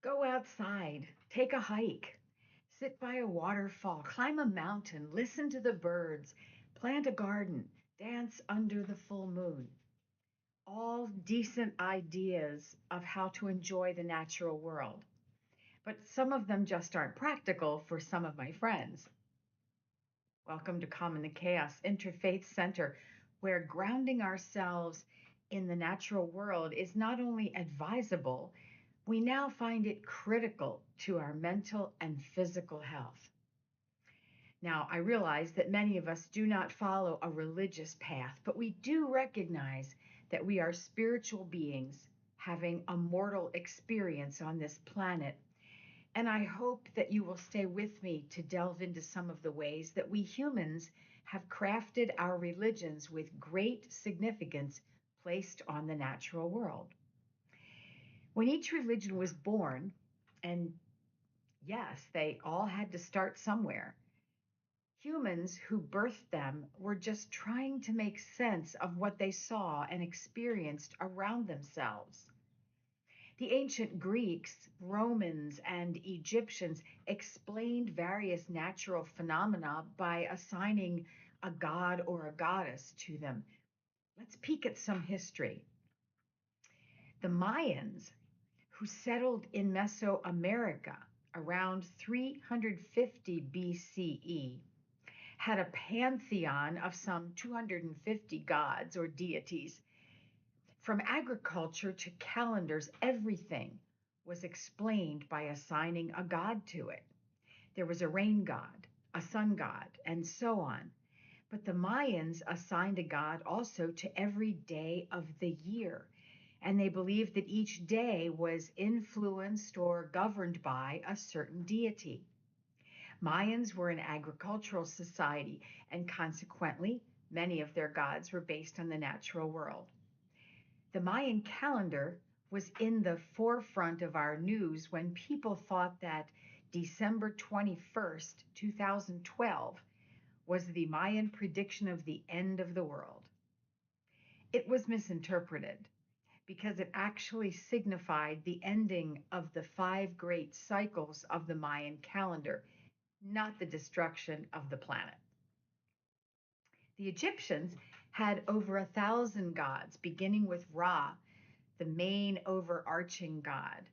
Go outside, take a hike, sit by a waterfall, climb a mountain, listen to the birds, plant a garden, dance under the full moon. All decent ideas of how to enjoy the natural world. But some of them just aren't practical for some of my friends. Welcome to Calm in the Chaos Interfaith Center, where grounding ourselves in the natural world is not only advisable, we now find it critical to our mental and physical health. Now, I realize that many of us do not follow a religious path, but we do recognize that we are spiritual beings having a mortal experience on this planet. And I hope that you will stay with me to delve into some of the ways that we humans have crafted our religions with great significance placed on the natural world. When each religion was born, and yes, they all had to start somewhere, humans who birthed them were just trying to make sense of what they saw and experienced around themselves. The ancient Greeks, Romans, and Egyptians explained various natural phenomena by assigning a god or a goddess to them. Let's peek at some history. The Mayans, who settled in Mesoamerica around 350 BCE, had a pantheon of some 250 gods or deities. From agriculture to calendars, everything was explained by assigning a god to it. There was a rain god, a sun god, and so on. But the Mayans assigned a god also to every day of the year, and they believed that each day was influenced or governed by a certain deity. Mayans were an agricultural society, and consequently, many of their gods were based on the natural world. The Mayan calendar was in the forefront of our news when people thought that December 21st, 2012, was the Mayan prediction of the end of the world. It was misinterpreted because it actually signified the ending of the five great cycles of the Mayan calendar, not the destruction of the planet. The Egyptians had over 1,000 gods, beginning with Ra, the main overarching god.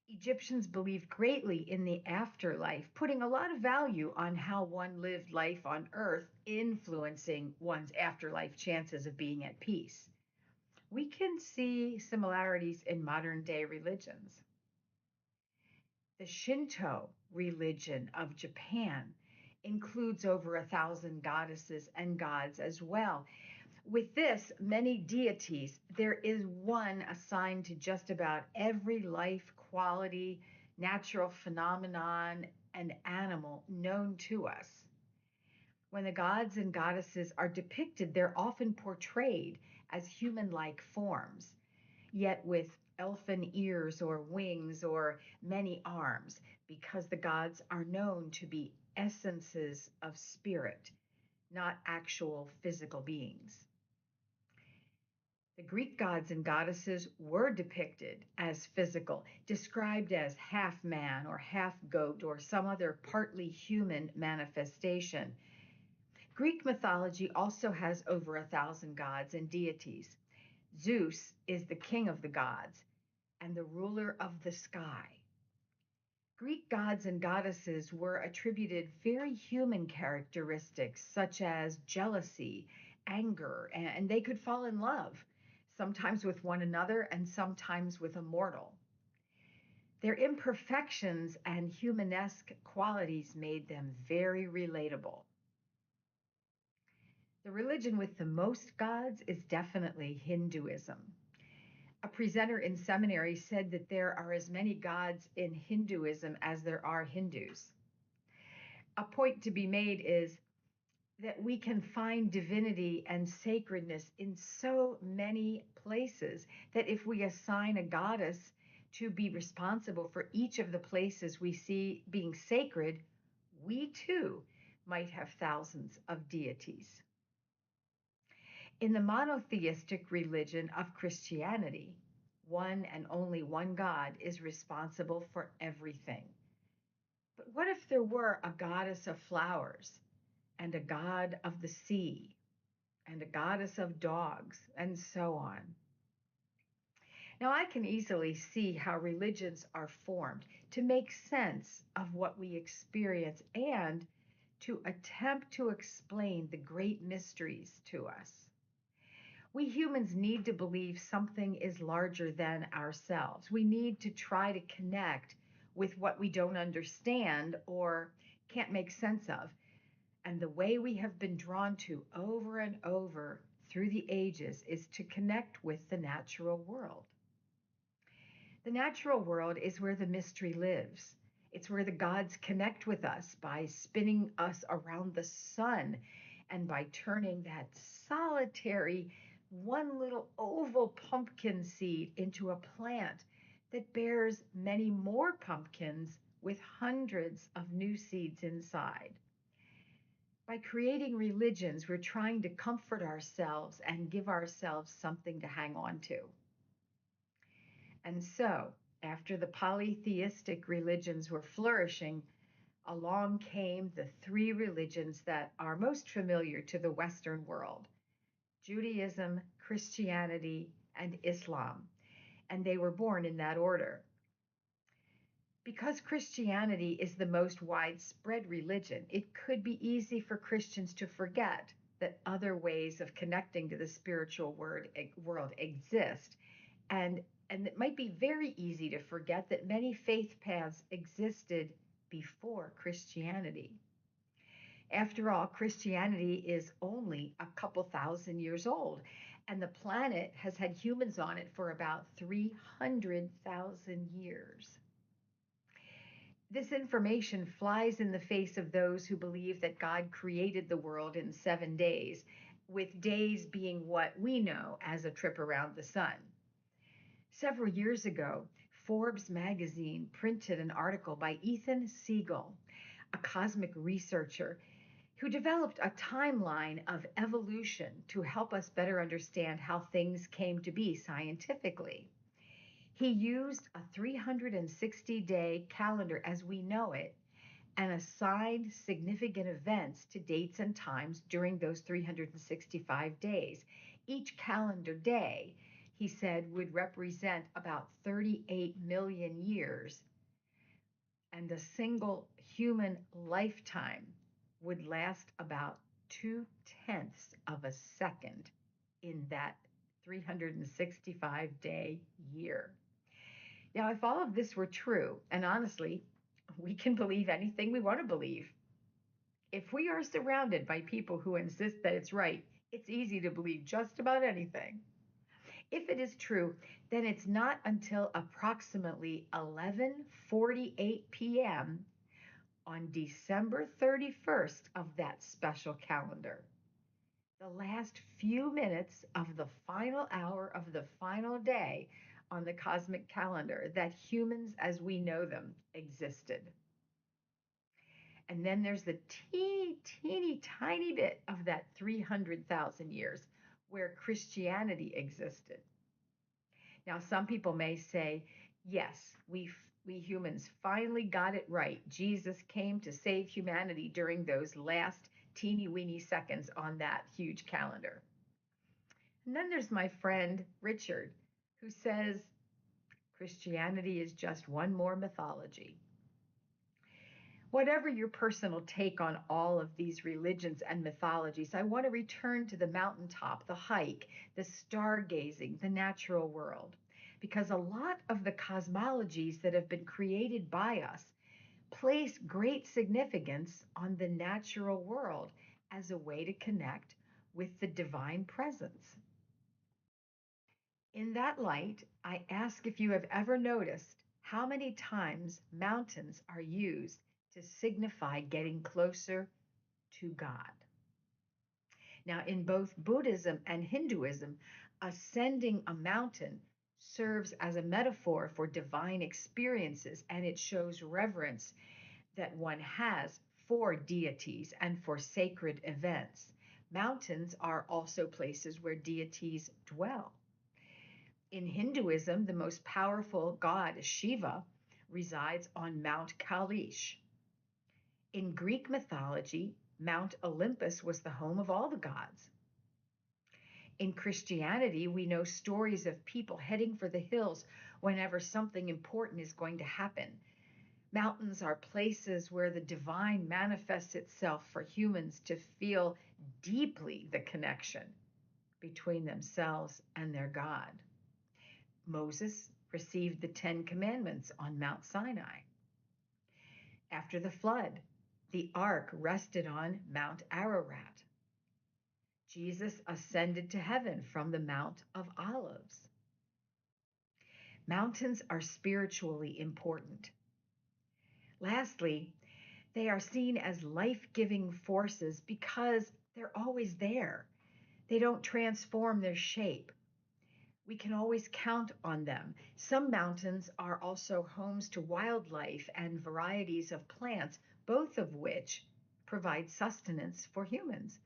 Egyptians believed greatly in the afterlife, putting a lot of value on how one lived life on earth, influencing one's afterlife chances of being at peace. We can see similarities in modern day religions. The Shinto religion of Japan includes over 1,000 goddesses and gods as well. With this, many deities, there is one assigned to just about every life quality, natural phenomenon, and animal known to us. When the gods and goddesses are depicted, they're often portrayed as human like forms, yet with elfin ears or wings or many arms, because the gods are known to be essences of spirit, not actual physical beings. The Greek gods and goddesses were depicted as physical, described as half man or half goat or some other partly human manifestation. Greek mythology also has over 1,000 gods and deities. Zeus is the king of the gods and the ruler of the sky. Greek gods and goddesses were attributed very human characteristics such as jealousy, anger, and they could fall in love, sometimes with one another and sometimes with a mortal. Their imperfections and humanesque qualities made them very relatable. The religion with the most gods is definitely Hinduism. A presenter in seminary said that there are as many gods in Hinduism as there are Hindus. A point to be made is that we can find divinity and sacredness in so many places that if we assign a goddess to be responsible for each of the places we see being sacred, we too might have thousands of deities. In the monotheistic religion of Christianity, One and only one God is responsible for everything. But what if there were a goddess of flowers and a god of the sea and a goddess of dogs and so on? Now, I can easily see how religions are formed to make sense of what we experience and to attempt to explain the great mysteries to us. We humans need to believe something is larger than ourselves. We need to try to connect with what we don't understand or can't make sense of. And the way we have been drawn to over and over through the ages is to connect with the natural world. The natural world is where the mystery lives. It's where the gods connect with us by spinning us around the sun and by turning that solitary one little oval pumpkin seed into a plant that bears many more pumpkins with hundreds of new seeds inside. By creating religions, we're trying to comfort ourselves and give ourselves something to hang on to. And so, after the polytheistic religions were flourishing, along came the three religions that are most familiar to the Western world: Judaism, Christianity, and Islam. And they were born in that order. Because Christianity is the most widespread religion, it could be easy for Christians to forget that other ways of connecting to the spiritual world exist. And it might be very easy to forget that many faith paths existed before Christianity. After all, Christianity is only a couple thousand years old, and the planet has had humans on it for about 300,000 years. This information flies in the face of those who believe that God created the world in 7 days, with days being what we know as a trip around the sun. Several years ago, Forbes magazine printed an article by Ethan Siegel, a cosmic researcher who developed a timeline of evolution to help us better understand how things came to be scientifically. He used a 360-day calendar as we know it and assigned significant events to dates and times during those 365 days. Each calendar day, he said, would represent about 38 million years, and a single human lifetime would last about 2/10 of a second in that 365-day year. Now, if all of this were true, and honestly, we can believe anything we want to believe. If we are surrounded by people who insist that it's right, it's easy to believe just about anything. If it is true, then it's not until approximately 11:48 p.m. on December 31st of that special calendar, the last few minutes of the final hour of the final day on the cosmic calendar, that humans as we know them existed. And then there's the teeny, teeny, tiny bit of that 300,000 years where Christianity existed. Now, some people may say, yes, we humans finally got it right. Jesus came to save humanity during those last teeny weeny seconds on that huge calendar. And then there's my friend Richard, who says Christianity is just one more mythology. Whatever your personal take on all of these religions and mythologies, I want to return to the mountaintop, the hike, the stargazing, the natural world, because a lot of the cosmologies that have been created by us place great significance on the natural world as a way to connect with the divine presence. In that light, I ask if you have ever noticed how many times mountains are used to signify getting closer to God. Now, in both Buddhism and Hinduism, ascending a mountain serves as a metaphor for divine experiences, and it shows reverence that one has for deities and for sacred events. Mountains are also places where deities dwell. In Hinduism, the most powerful god, Shiva, resides on Mount Kailash. In Greek mythology, Mount Olympus was the home of all the gods. In Christianity, we know stories of people heading for the hills whenever something important is going to happen. Mountains are places where the divine manifests itself for humans to feel deeply the connection between themselves and their God. Moses received the Ten Commandments on Mount Sinai. After the flood, the ark rested on Mount Ararat. Jesus ascended to heaven from the Mount of Olives. Mountains are spiritually important. Lastly, they are seen as life-giving forces because they're always there. They don't transform their shape. We can always count on them. Some mountains are also homes to wildlife and varieties of plants, both of which provide sustenance for humans.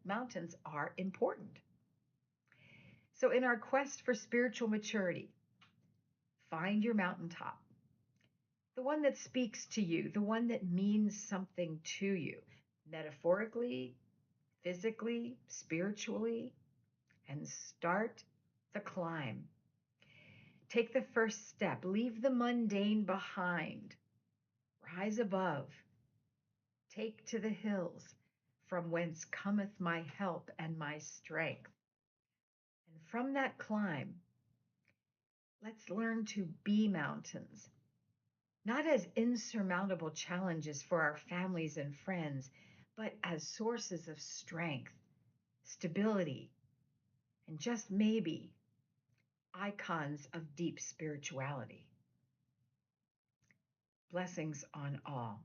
Mountains are important. So, in our quest for spiritual maturity, find your mountaintop, the one that speaks to you, the one that means something to you, metaphorically, physically, spiritually, and start the climb. Take the first step, leave the mundane behind, rise above, take to the hills, from whence cometh my help and my strength. And from that climb, let's learn to be mountains, not as insurmountable challenges for our families and friends, but as sources of strength, stability, and just maybe icons of deep spirituality. Blessings on all.